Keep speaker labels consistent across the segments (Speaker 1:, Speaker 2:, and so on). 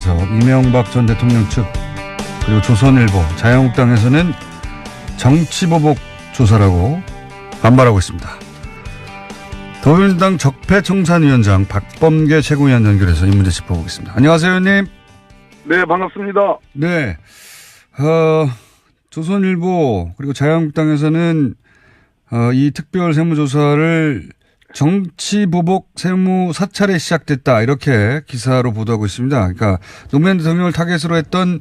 Speaker 1: 관련해서 이명박 전 대통령 측 그리고 조선일보, 자유한국당에서는 정치보복 조사라고 반발하고 있습니다. 더불어민주당 적폐청산위원장 박범계 최고위원 연결해서 이 문제 짚어보겠습니다. 안녕하세요, 의원님.
Speaker 2: 네, 반갑습니다.
Speaker 1: 네. 조선일보 그리고 자유한국당에서는 이 특별 세무조사를 정치보복 세무 사찰에 시작됐다 이렇게 기사로 보도하고 있습니다. 그러니까 노무현 대통령을 타겟으로 했던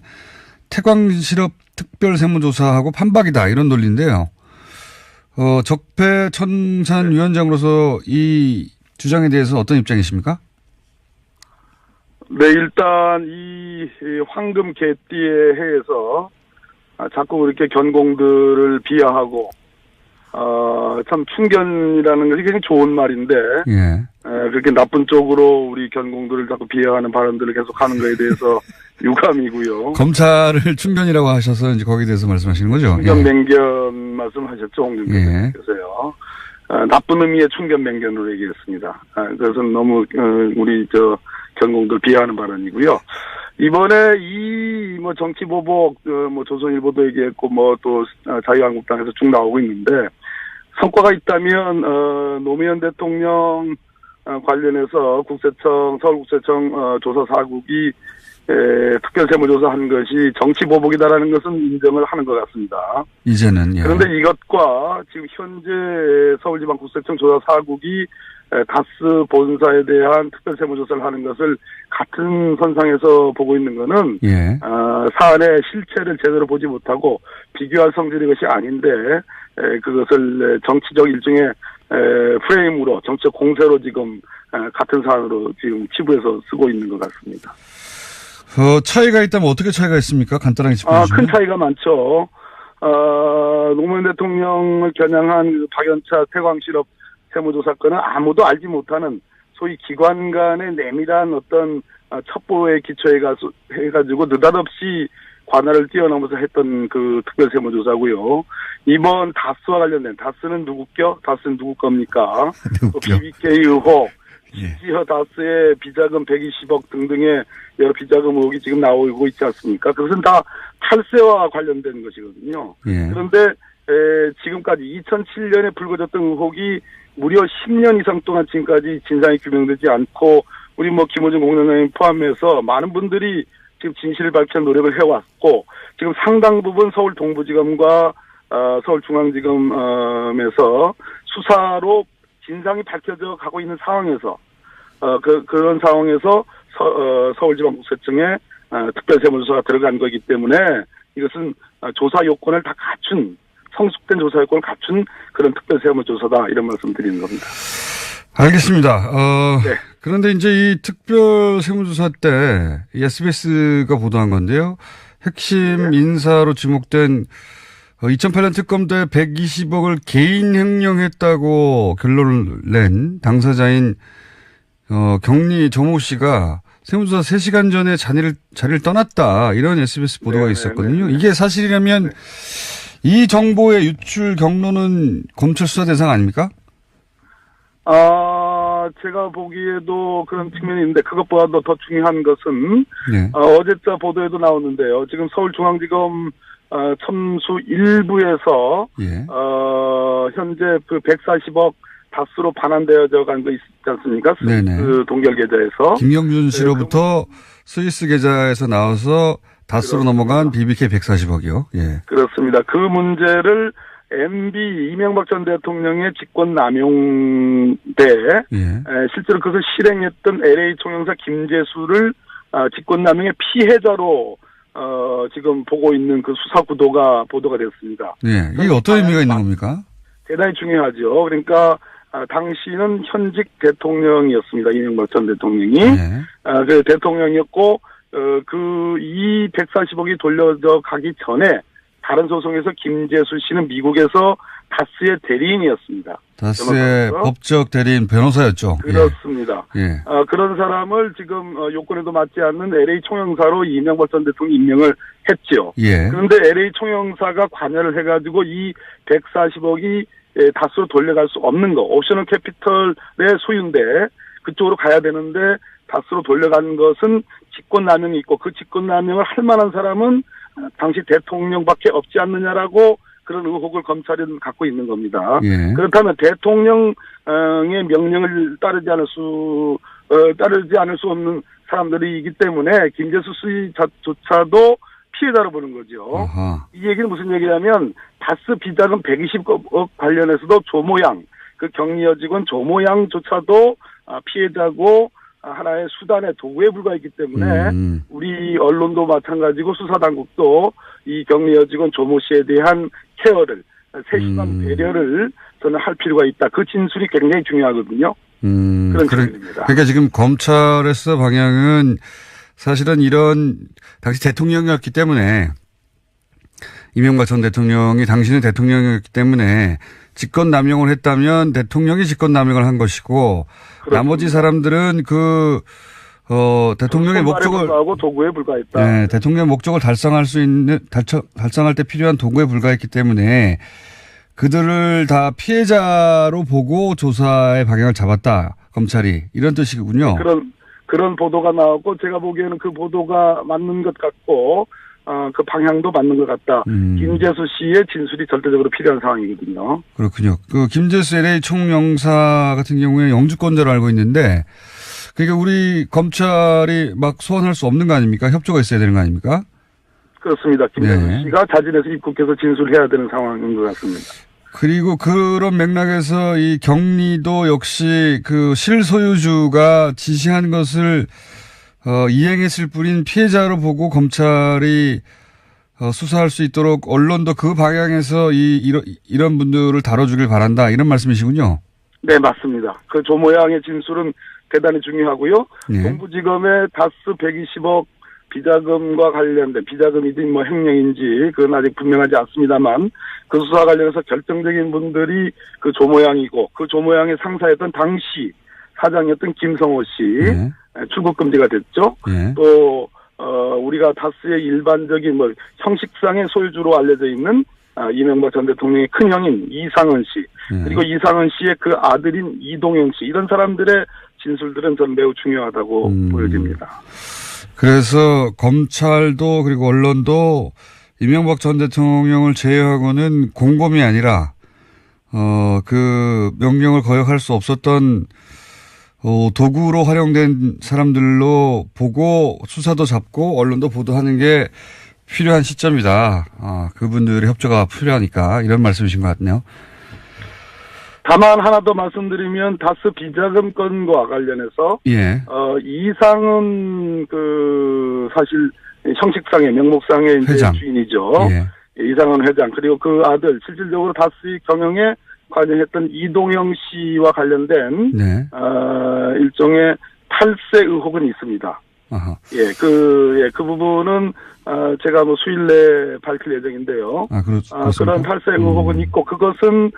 Speaker 1: 태광실업 특별 세무조사하고 판박이다 이런 논리인데요. 적폐청산위원장으로서 이 주장에 대해서 어떤 입장이십니까?
Speaker 2: 네, 일단 이 황금 개띠의 해에서 자꾸 그렇게 견공들을 비하하고 참 충견이라는 것이 굉장히 좋은 말인데
Speaker 1: 예.
Speaker 2: 그렇게 나쁜 쪽으로 우리 견공들을 자꾸 비하하는 발언들을 계속 하는 것에 대해서 유감이고요.
Speaker 1: 검찰을 충견이라고 하셔서 이제 거기에 대해서 말씀하시는 거죠?
Speaker 2: 충견 맹견 말씀하셨죠, 홍준표께서요. 나쁜 의미의 충견 맹견으로 얘기했습니다. 그것은 너무 우리 견공들 비하하는 발언이고요. 이번에 이 정치보복 조선일보도 얘기했고 또 자유한국당에서 쭉 나오고 있는데 성과가 있다면 노무현 대통령 관련해서 서울국세청 조사 사국이 특별세무조사한 것이 정치보복이다라는 것은 인정을 하는 것 같습니다.
Speaker 1: 이제는. 예.
Speaker 2: 그런데 이것과 지금 현재 서울지방국세청 조사 사국이 다스 본사에 대한 특별세무조사를 하는 것을 같은 선상에서 보고 있는 것은
Speaker 1: 예.
Speaker 2: 사안의 실체를 제대로 보지 못하고 비교할 성질의 것이 아닌데 그것을 정치적 일종의 프레임으로 정치적 공세로 지금 같은 사안으로 지금 치부해서 쓰고 있는 것 같습니다.
Speaker 1: 차이가 있다면 어떻게 차이가 있습니까? 간단하게 짚어주시면.
Speaker 2: 큰 차이가 많죠. 노무현 대통령을 겨냥한 박연차 태광실업 세무조사 건은 아무도 알지 못하는 소위 기관 간의 내밀한 어떤 첩보에 기초해가지고 느닷없이 관할을 뛰어넘어서 했던 그 특별세무조사고요. 이번 다스와 관련된 다스는 다스는 누구 겁니까? 또 BBK 의혹, 지지허 다스의 비자금 120억 등등의 여러 비자금 의혹이 지금 나오고 있지 않습니까? 그것은 다 탈세와 관련된 것이거든요.
Speaker 1: 예.
Speaker 2: 그런데 지금까지 2007년에 불거졌던 의혹이 무려 10년 이상 동안 지금까지 진상이 규명되지 않고 우리 김호준 공장장님 포함해서 많은 분들이 지금 진실을 밝히는 노력을 해왔고 지금 상당 부분 서울 동부지검과 서울중앙지검에서 수사로 진상이 밝혀져 가고 있는 상황에서 그런 상황에서 서울지방국세청에 특별세무조사가 들어간 거기 때문에 이것은 조사 요건을 다 갖춘 성숙된 조사 요건을 갖춘 그런 특별세무조사다 이런 말씀 드리는 겁니다.
Speaker 1: 알겠습니다.
Speaker 2: 네.
Speaker 1: 그런데 이제 이 특별세무조사 때 SBS가 보도한 건데요. 핵심 인사로 지목된 2008년 특검 때 120억을 개인 횡령했다고 결론을 낸 당사자인 경리 조모 씨가 세무조사 3시간 전에 자리를 떠났다 이런 SBS 보도가 있었거든요. 이게 사실이라면 이 정보의 유출 경로는 검찰 수사 대상 아닙니까?
Speaker 2: 제가 보기에도 그런 측면이 있는데 그것보다도 더 중요한 것은
Speaker 1: 네.
Speaker 2: 어제자 보도에도 나오는데요. 지금 서울중앙지검 첨수 1부에서
Speaker 1: 예.
Speaker 2: 현재 그 140억 다수로 반환되어져 간 거 있지 않습니까?
Speaker 1: 네네.
Speaker 2: 그 동결 계좌에서.
Speaker 1: 김경준 씨로부터 스위스 계좌에서 나와서 다수로 넘어간 BBK 140억이요. 예.
Speaker 2: 그렇습니다. 그 문제를 MB 이명박 전 대통령의 직권남용 때 실제로 그것을 실행했던 LA 총영사 김재수를 직권남용의 피해자로 지금 보고 있는 그 수사 구도가 보도가 됐습니다.
Speaker 1: 예. 이게 어떤 의미가 있는 겁니까?
Speaker 2: 대단히 중요하죠. 그러니까 당시는 현직 대통령이었습니다. 이명박 전 대통령이. 그 대통령이었고 이 140억이 돌려져 가기 전에 다른 소송에서 김재수 씨는 미국에서 다스의 대리인이었습니다.
Speaker 1: 다스의 법적 대리인 변호사였죠.
Speaker 2: 그렇습니다.
Speaker 1: 예.
Speaker 2: 그런 사람을 지금 요건에도 맞지 않는 LA 총영사로 이명박 전 대통령이 임명을 했죠.
Speaker 1: 예.
Speaker 2: 그런데 LA 총영사가 관여를 해가지고 이 140억이 다수로 돌려갈 수 없는 거. 옵셔널 캐피털의 소유인데 그쪽으로 가야 되는데 다스로 돌려간 것은 직권남용이 있고 그 직권남용을 할 만한 사람은 당시 대통령밖에 없지 않느냐라고 그런 의혹을 검찰이 갖고 있는 겁니다.
Speaker 1: 예.
Speaker 2: 그렇다면 대통령의 명령을 따르지 않을 수 없는 사람들이기 때문에 김재수 씨조차도 피해자로 보는 거죠.
Speaker 1: 아하.
Speaker 2: 이 얘기는 무슨 얘기냐면 다스 비자금 120억 관련해서도 조모양, 그 격리 여직원 조모양조차도 피해자고 하나의 수단의 도구에 불과했기 때문에 우리 언론도 마찬가지고 수사당국도 이 격리 여직원 조모 씨에 대한 케어를 세심한 배려를 저는 할 필요가 있다. 그 진술이 굉장히 중요하거든요. 그런 질문입니다.
Speaker 1: 그러니까 지금 검찰에서 방향은 사실은 이런 당시 대통령이었기 때문에 이명박 전 대통령이 당신은 대통령이었기 때문에 직권남용을 했다면 대통령이 직권남용을 한 것이고 그렇습니다. 나머지 사람들은 대통령의 목적을
Speaker 2: 하고 도구에 불과했다.
Speaker 1: 네, 대통령의 목적을 달성할 때 필요한 도구에 불과했기 때문에 그들을 다 피해자로 보고 조사의 방향을 잡았다. 검찰이 이런 뜻이군요.
Speaker 2: 그런 보도가 나왔고 제가 보기에는 그 보도가 맞는 것 같고 그 방향도 맞는 것 같다. 김재수 씨의 진술이 절대적으로 필요한 상황이거든요.
Speaker 1: 그렇군요. 그 김재수 LA 총영사 같은 경우에 영주권자로 알고 있는데 그러니까 우리 검찰이 막 소환할 수 없는 거 아닙니까? 협조가 있어야 되는 거 아닙니까?
Speaker 2: 그렇습니다. 김재수 씨가 자진해서 입국해서 진술해야 되는 상황인 것 같습니다.
Speaker 1: 그리고 그런 맥락에서 이 격리도 역시 그 실소유주가 지시한 것을 이행했을 뿐인 피해자로 보고 검찰이 수사할 수 있도록 언론도 그 방향에서 이런 분들을 다뤄주길 바란다. 이런 말씀이시군요.
Speaker 2: 네, 맞습니다. 그 조모양의 진술은 대단히 중요하고요.
Speaker 1: 예.
Speaker 2: 동부지검의 다스 120억 비자금과 관련된 비자금이든 뭐 횡령인지 그건 아직 분명하지 않습니다만 그 수사 관련해서 결정적인 분들이 그 조모양이고 그 조모양의 상사였던 당시 사장이었던 김성호 씨 출국 금지가 됐죠. 또 우리가 다스의 일반적인 뭐 형식상의 소유주로 알려져 있는 이명박 전 대통령의 큰 형인 이상은 씨 그리고 이상은 씨의 그 아들인 이동영 씨 이런 사람들의 진술들은 전 매우 중요하다고 보여집니다.
Speaker 1: 그래서 검찰도 그리고 언론도 이명박 전 대통령을 제외하고는 공범이 아니라 그 명령을 거역할 수 없었던 도구로 활용된 사람들로 보고 수사도 잡고 언론도 보도하는 게 필요한 시점이다. 그분들의 협조가 필요하니까 이런 말씀이신 것 같네요.
Speaker 2: 다만 하나 더 말씀드리면 다스 비자금 건과 관련해서 이상은 그 사실 형식상의 명목상의 이제
Speaker 1: 회장.
Speaker 2: 주인이죠. 이상은 회장 그리고 그 아들 실질적으로 다스 경영에 관여했던 이동영 씨와 관련된 일종의 탈세 의혹은 있습니다. 그 부분은 제가 뭐 수일 내에 밝힐 예정인데요. 그런 탈세 의혹은 있고 그것은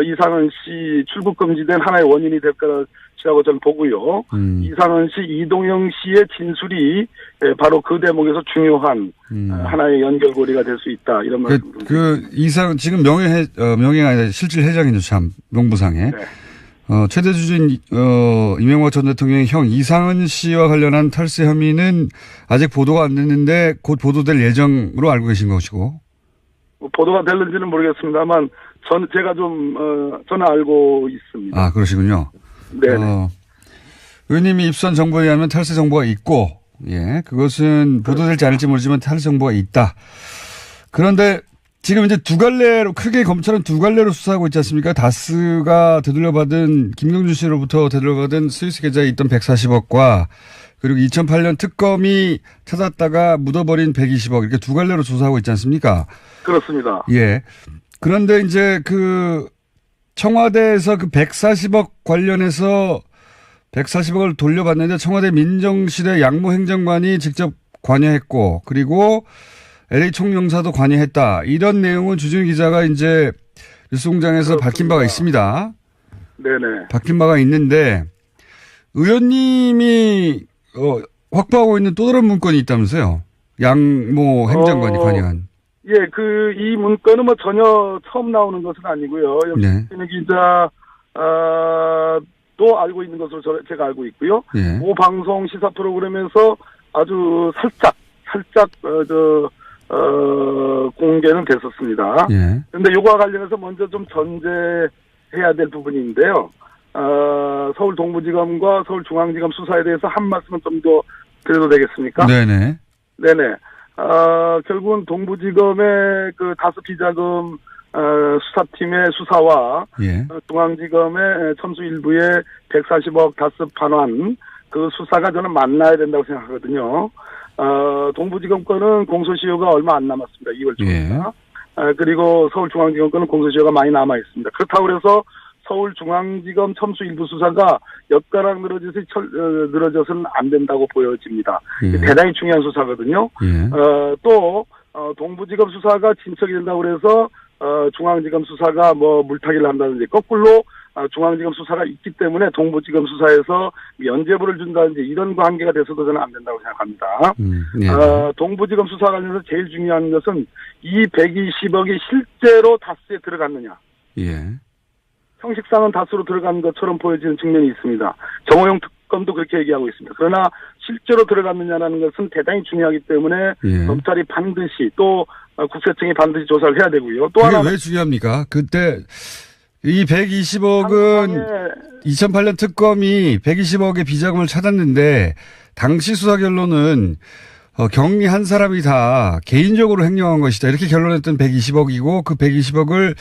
Speaker 2: 이상은 씨 출국 금지된 하나의 원인이 될 것이라고 저는 보고요. 이상은 씨, 이동영 씨의 진술이 바로 그 대목에서 중요한 하나의 연결고리가 될 수 있다 이런 말씀입니다.
Speaker 1: 이상 지금 명예가 아니라 실질 회장이죠 참 명부상에. 최대 주주인 이명박 전 대통령의 형 이상은 씨와 관련한 탈세 혐의는 아직 보도가 안 됐는데 곧 보도될 예정으로 알고 계신 것이고.
Speaker 2: 보도가 될는지는 모르겠습니다만 제가 저는 알고 있습니다.
Speaker 1: 그러시군요.
Speaker 2: 네네.
Speaker 1: 의원님이 입수한 정보에 의하면 탈세 정보가 있고, 그것은 보도될지 않을지 모르지만 탈세 정보가 있다. 그런데 지금 이제 크게 검찰은 두 갈래로 수사하고 있지 않습니까? 다스가 김경준 씨로부터 되돌려받은 스위스 계좌에 있던 140억과 그리고 2008년 특검이 찾았다가 묻어버린 120억 이렇게 두 갈래로 조사하고 있지 않습니까?
Speaker 2: 그렇습니다.
Speaker 1: 그런데 이제 청와대에서 140억 관련해서 140억을 돌려받는데 청와대 민정실의 양모 행정관이 직접 관여했고 그리고 LA 총영사도 관여했다. 이런 내용은 주준 기자가 이제 뉴스공장에서 밝힌 바가 있습니다.
Speaker 2: 네네.
Speaker 1: 밝힌 바가 있는데 의원님이 확보하고 있는 또 다른 문건이 있다면서요. 양모 행정관이 관여한.
Speaker 2: 이 문건은 전혀 처음 나오는 것은 아니고요. 여기 기자 또 알고 있는 것으로 제가 알고 있고요.
Speaker 1: 예.
Speaker 2: 모 방송 시사 프로그램에서 아주 살짝 공개는 됐었습니다.
Speaker 1: 예.
Speaker 2: 그런데 요거와 관련해서 먼저 좀 전제해야 될 부분인데요. 서울 동부지검과 서울중앙지검 수사에 대해서 한 말씀은 좀 더 드려도 되겠습니까?
Speaker 1: 네네.
Speaker 2: 네네. 결국은 동부지검의 그 다수 비자금 수사팀의 수사와
Speaker 1: 예.
Speaker 2: 중앙지검의 첨수 일부의 140억 다스 반환 그 수사가 저는 만나야 된다고 생각하거든요. 동부지검 건은 공소시효가 얼마 안 남았습니다. 2월 초입니다. 그리고 서울중앙지검 건은 공소시효가 많이 남아 있습니다. 그렇다고 해서 서울중앙지검 첨수 일부 수사가 엿가락 늘어져서는 안 된다고 보여집니다.
Speaker 1: 예.
Speaker 2: 대단히 중요한 수사거든요.
Speaker 1: 예.
Speaker 2: 또 동부지검 수사가 진척이 된다고 그래서 중앙지검 수사가 뭐 물타기를 한다든지 거꾸로 중앙지검 수사가 있기 때문에 동부지검 수사에서 면죄부를 준다든지 이런 관계가 돼서도 저는 안 된다고 생각합니다.
Speaker 1: 예.
Speaker 2: 동부지검 수사 관련해서 제일 중요한 것은 이 120억이 실제로 다스에 들어갔느냐.
Speaker 1: 예.
Speaker 2: 형식상은 다수로 들어간 것처럼 보여지는 측면이 있습니다. 정호영 특검도 그렇게 얘기하고 있습니다. 그러나 실제로 들어갔느냐라는 것은 대단히 중요하기 때문에
Speaker 1: 예.
Speaker 2: 검찰이 반드시 또 국세청이 반드시 조사를 해야 되고요. 또
Speaker 1: 그게
Speaker 2: 하나
Speaker 1: 왜 중요합니까? 그때 이 120억은 2008년 특검이 120억의 비자금을 찾았는데 당시 수사 결론은 경리 한 사람이 다 개인적으로 횡령한 것이다. 이렇게 결론했던 120억이고 그 120억을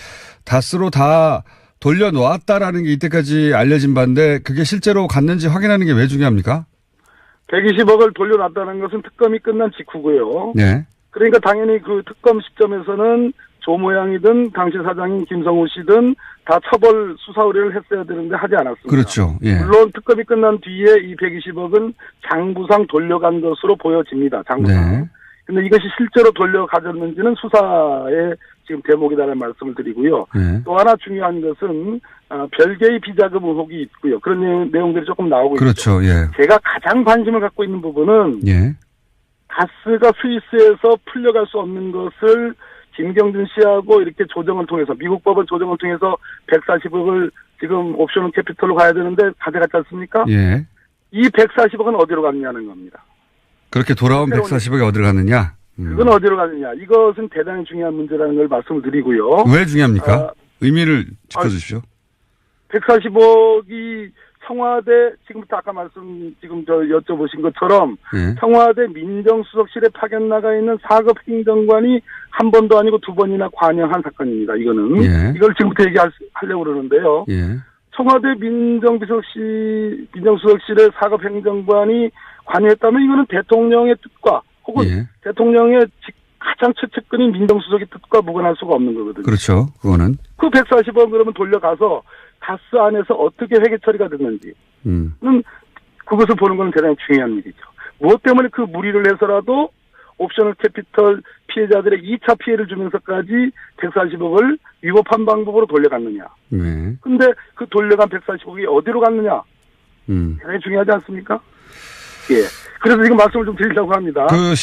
Speaker 1: 다스로 다 돌려놓았다라는 게 이때까지 알려진 바인데 그게 실제로 갔는지 확인하는 게 왜 중요합니까?
Speaker 2: 120억을 돌려놨다는 것은 특검이 끝난 직후고요.
Speaker 1: 네.
Speaker 2: 그러니까 당연히 그 특검 시점에서는 조 모양이든 당시 사장인 김성우 씨든 다 처벌 수사 의뢰를 했어야 되는데 하지 않았습니다.
Speaker 1: 그렇죠. 예.
Speaker 2: 물론 특검이 끝난 뒤에 이 120억은 장부상 돌려간 것으로 보여집니다. 장부상.
Speaker 1: 네.
Speaker 2: 근데 이것이 실제로 돌려가졌는지는 수사의 지금 대목이라는 말씀을 드리고요.
Speaker 1: 네.
Speaker 2: 또 하나 중요한 것은 별개의 비자금 의혹이 있고요. 그런 내용들이 조금 나오고
Speaker 1: 그렇죠.
Speaker 2: 있죠.
Speaker 1: 예.
Speaker 2: 제가 가장 관심을 갖고 있는 부분은
Speaker 1: 예.
Speaker 2: 가스가 스위스에서 풀려갈 수 없는 것을 김경준 씨하고 이렇게 조정을 통해서 미국 법원 조정을 통해서 140억을 지금 옵션 캐피털로 가야 되는데 가져갔지 않습니까?
Speaker 1: 예.
Speaker 2: 이 140억은 어디로 갔냐는 겁니다.
Speaker 1: 그렇게 돌아온 140억이 어디로 갔느냐?
Speaker 2: 그건 어디로 갔느냐. 이것은 대단히 중요한 문제라는 걸 말씀을 드리고요.
Speaker 1: 왜 중요합니까? 의미를 짚어주십시오.
Speaker 2: 140억이 청와대 지금부터 아까 지금 여쭤보신 것처럼
Speaker 1: 예.
Speaker 2: 청와대 민정수석실에 파견 나가 있는 4급 행정관이 한 번도 아니고 두 번이나 관여한 사건입니다. 이거는
Speaker 1: 예.
Speaker 2: 이걸 지금부터 얘기하려고 그러는데요.
Speaker 1: 예.
Speaker 2: 청와대 민정수석실의 4급 행정관이 관여했다면 이거는 대통령의 뜻과 혹은
Speaker 1: 예.
Speaker 2: 대통령의 가장 최측근인 민정수석의 뜻과 무관할 수가 없는 거거든요.
Speaker 1: 그렇죠. 그거는.
Speaker 2: 그 140억 그러면 돌려가서 가스 안에서 어떻게 회계 처리가 됐는지는 그것을 보는 건 대단히 중요한 일이죠. 무엇 때문에 그 무리를 해서라도 옵셔널 캐피털 피해자들의 2차 피해를 주면서까지 140억을 위법한 방법으로 돌려갔느냐.
Speaker 1: 네.
Speaker 2: 근데 그 돌려간 140억이 어디로 갔느냐. 대단히 중요하지 않습니까? 예. 그래서 지금 말씀을 좀 드리려고 합니다.
Speaker 1: 그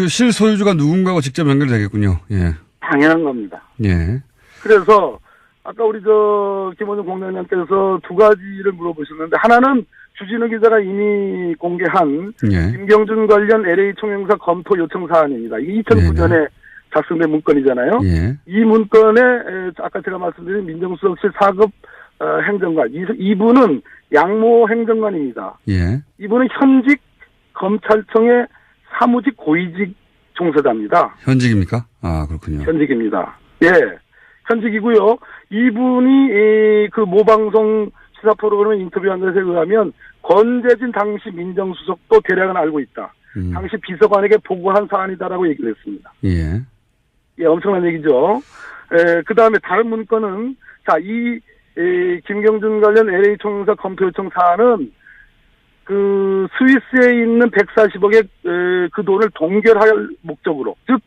Speaker 1: 실소유주가 누군가하고 직접 연결되겠군요. 예.
Speaker 2: 당연한 겁니다.
Speaker 1: 예.
Speaker 2: 그래서 아까 우리 김원준 공장장께서 두 가지를 물어보셨는데 하나는 주진우 기자가 이미 공개한
Speaker 1: 예.
Speaker 2: 김경준 관련 LA 총영사 검토 요청 사안입니다. 이게 2009년에 작성된 문건이잖아요.
Speaker 1: 예.
Speaker 2: 이 문건에 아까 제가 말씀드린 민정수석실 4급 행정관 이분은 양모 행정관입니다.
Speaker 1: 예.
Speaker 2: 이분은 현직 검찰청의 사무직 고위직 종사자입니다.
Speaker 1: 현직입니까? 아, 그렇군요.
Speaker 2: 현직입니다. 예. 현직이고요. 이분이 그 모방송 시사 프로그램 인터뷰한 것에 의하면 권재진 당시 민정수석도 대략은 알고 있다. 당시 비서관에게 보고한 사안이다라고 얘기를 했습니다.
Speaker 1: 예.
Speaker 2: 예, 엄청난 얘기죠. 그 다음에 다른 문건은 이 김경준 관련 LA 총영사 검토 요청 사안은 그 스위스에 있는 140억의 그 돈을 동결할 목적으로 즉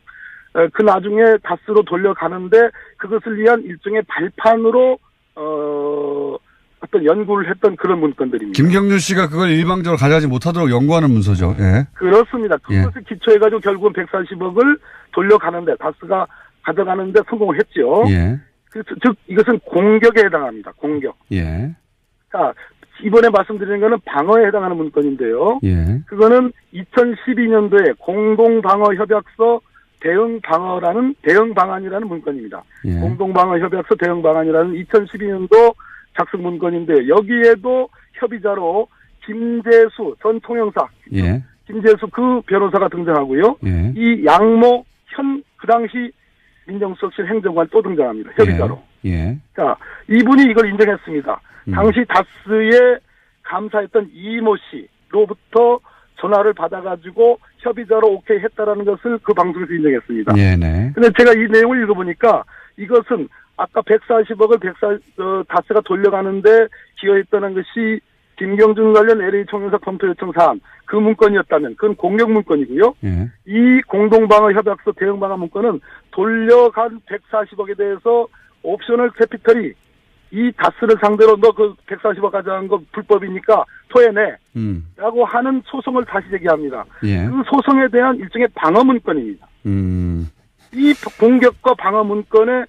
Speaker 2: 그 나중에 다스로 돌려가는데 그것을 위한 일종의 발판으로 어떤 연구를 했던 그런 문건들입니다.
Speaker 1: 김경준 씨가 그걸 일방적으로 가져가지 못하도록 연구하는 문서죠. 예.
Speaker 2: 그렇습니다. 그것을 기초해가지고 결국은 140억을 돌려가는데 다스가 가져가는데 성공을 했죠.
Speaker 1: 예.
Speaker 2: 즉 이것은 공격에 해당합니다. 공격.
Speaker 1: 예.
Speaker 2: 자, 이번에 말씀드리는 거는 방어에 해당하는 문건인데요.
Speaker 1: 예.
Speaker 2: 그거는 2012년도에 공동방어협약서 대응방안이라는 문건입니다.
Speaker 1: 예.
Speaker 2: 공동방어협약서 대응방안이라는 2012년도 작성 문건인데 여기에도 협의자로 김재수 전 통영사,
Speaker 1: 예.
Speaker 2: 김재수 그 변호사가 등장하고요.
Speaker 1: 예.
Speaker 2: 이 양모 그 당시 민정수석실 행정관 또 등장합니다. 협의자로.
Speaker 1: 예.
Speaker 2: 자, 이분이 이걸 인정했습니다. 당시 다스에 감사했던 이모 씨로부터 전화를 받아가지고 협의자로 오케이 했다라는 것을 그 방송에서 인정했습니다.
Speaker 1: 네네.
Speaker 2: 근데 제가 이 내용을 읽어보니까 이것은 아까 140억을 다스가 돌려가는데 기여했다는 것이 김경준 관련 LA 총영사 검토 요청 사안 그 문건이었다면 그건 공격 문건이고요.
Speaker 1: 예.
Speaker 2: 이 공동방어 협약서 대응방안 문건은 돌려간 140억에 대해서 옵셔널 캐피털이 이 다스를 상대로 너 그 140억 가져간 거 불법이니까 토해내 라고 하는 소송을 다시 제기합니다.
Speaker 1: 예.
Speaker 2: 그 소송에 대한 일종의 방어 문건입니다. 이 공격과 방어 문건에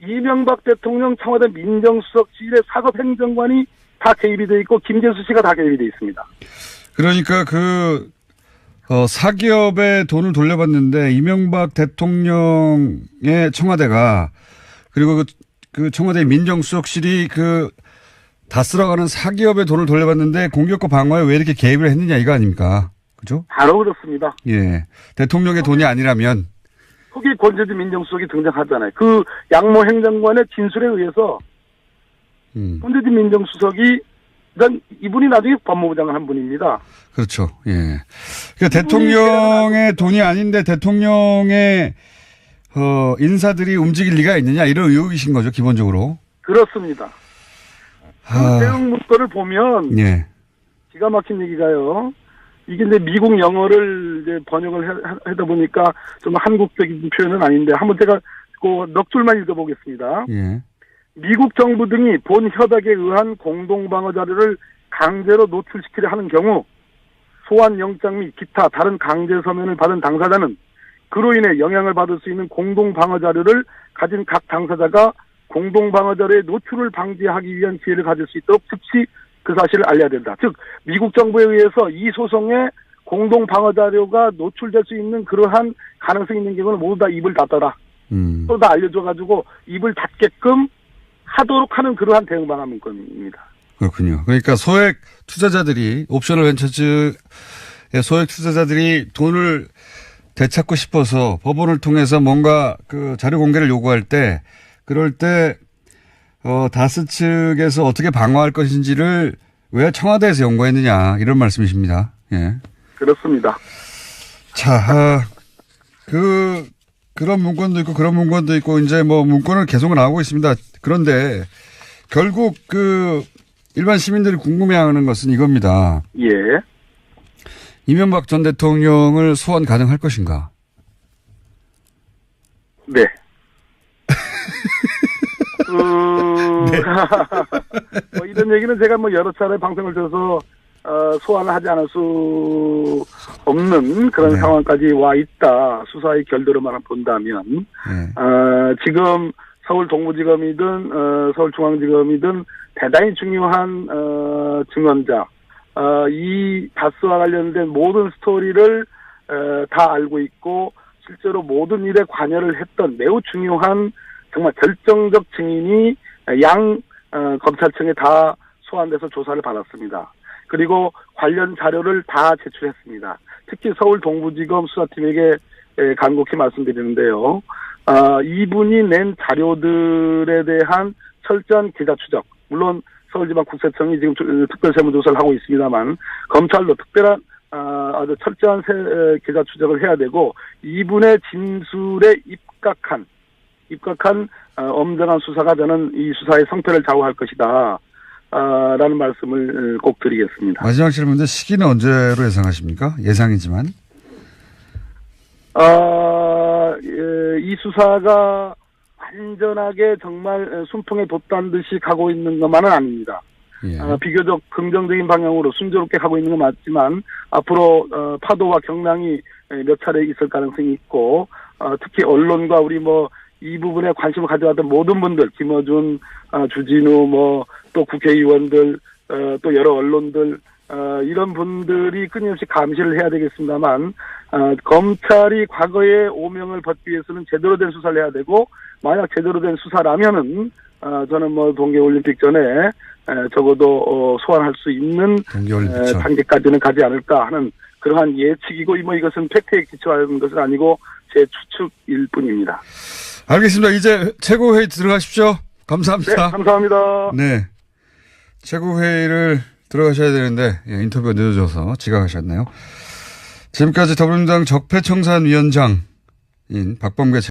Speaker 2: 이명박 대통령 청와대 민정수석실의 사법행정관이 다 개입이 돼 있고 김재수 씨가 다 개입이 돼 있습니다.
Speaker 1: 그러니까 사기업에 돈을 돌려받는데 이명박 대통령의 청와대가 그리고 그 청와대 민정수석실이 다스러 가는 사기업에 돈을 돌려받는데 공격과 방어에 왜 이렇게 개입을 했느냐 이거 아닙니까? 그죠?
Speaker 2: 바로 그렇습니다.
Speaker 1: 예. 대통령의 돈이 아니라면.
Speaker 2: 거기 권재주 민정수석이 등장하잖아요. 그 양모 행정관의 진술에 의해서 권재주 민정수석이 일단 이분이 나중에 법무부 장관 한 분입니다.
Speaker 1: 그렇죠. 예. 그러니까 대통령의 돈이 아닌데 대통령의 인사들이 움직일 리가 있느냐 이런 의혹이신 거죠, 기본적으로.
Speaker 2: 그렇습니다. 그 대응 문건을 보면
Speaker 1: 예.
Speaker 2: 기가 막힌 얘기가요. 이게 이제 미국 영어를 이제 번역을 하다 보니까 좀 한국적인 표현은 아닌데 한번 제가 넉 줄만 읽어보겠습니다.
Speaker 1: 예.
Speaker 2: 미국 정부 등이 본 협약에 의한 공동방어 자료를 강제로 노출시키려 하는 경우 소환 영장 및 기타 다른 강제 서면을 받은 당사자는 그로 인해 영향을 받을 수 있는 공동방어 자료를 가진 각 당사자가 공동방어 자료의 노출을 방지하기 위한 기회를 가질 수 있도록 즉시 그 사실을 알려야 된다. 즉 미국 정부에 의해서 이 소송에 공동방어 자료가 노출될 수 있는 그러한 가능성이 있는 경우는 모두 다 입을 닫아라. 또 다 알려줘가지고 입을 닫게끔 하도록 하는 그러한 대응 방안 문건입니다.
Speaker 1: 그렇군요. 그러니까 소액 투자자들이 옵셔널 벤처즈의 소액 투자자들이 돈을 되찾고 싶어서 법원을 통해서 뭔가 자료 공개를 요구할 때 그럴 때 다스 측에서 어떻게 방어할 것인지를 왜 청와대에서 연구했느냐 이런 말씀이십니다. 예.
Speaker 2: 그렇습니다.
Speaker 1: 자, 그런 문건도 있고 그런 문건도 있고 이제 문건을 계속 나오고 있습니다. 그런데 결국 일반 시민들이 궁금해하는 것은 이겁니다.
Speaker 2: 예.
Speaker 1: 이명박 전 대통령을 소환 가능할 것인가?
Speaker 2: 네.
Speaker 1: 네.
Speaker 2: 이런 얘기는 제가 여러 차례 방송을 들어서 소환을 하지 않을 수 없는 그런
Speaker 1: 네.
Speaker 2: 상황까지 와 있다. 수사의 결도로만 본다면
Speaker 1: 네.
Speaker 2: 지금 서울 동부지검이든 서울중앙지검이든 대단히 중요한 증언자 이 다스와 관련된 모든 스토리를 다 알고 있고 실제로 모든 일에 관여를 했던 매우 중요한 정말 결정적 증인이 검찰청에 다 소환돼서 조사를 받았습니다. 그리고 관련 자료를 다 제출했습니다. 특히 서울 동부지검 수사팀에게 간곡히 말씀드리는데요. 이분이 낸 자료들에 대한 철저한 기자 추적, 물론 서울지방국세청이 지금 특별세무조사를 하고 있습니다만 검찰도 특별한 아주 철저한 기자 추적을 해야 되고 이분의 진술에 입각한 엄정한 수사가 저는 이 수사의 성패를 좌우할 것이다. 라는 말씀을 꼭 드리겠습니다.
Speaker 1: 마지막 질문인데 시기는 언제로 예상하십니까? 예상이지만.
Speaker 2: 이 수사가 완전하게 정말 순풍에 돛단 듯이 가고 있는 것만은 아닙니다.
Speaker 1: 예.
Speaker 2: 비교적 긍정적인 방향으로 순조롭게 가고 있는 건 맞지만 앞으로 파도와 경랑이 몇 차례 있을 가능성이 있고 특히 언론과 우리 이 부분에 관심을 가져왔던 모든 분들 김어준, 주진우 또 국회의원들 또 여러 언론들 이런 분들이 끊임없이 감시를 해야 되겠습니다만 검찰이 과거의 오명을 벗기 위해서는 제대로 된 수사를 해야 되고 만약 제대로 된 수사라면은 저는 뭐 동계올림픽 전에 적어도 소환할 수 있는 단계까지는 가지 않을까 하는 그러한 예측이고 뭐 이것은 팩트에 기초한 것은 아니고 제 추측일 뿐입니다.
Speaker 1: 알겠습니다. 이제 최고회의 들어가십시오. 감사합니다.
Speaker 2: 네, 감사합니다.
Speaker 1: 네. 최고회의를 들어가셔야 되는데 인터뷰가 늦어져서 지각하셨네요. 지금까지 더불어민주당 적폐청산위원장인 박범계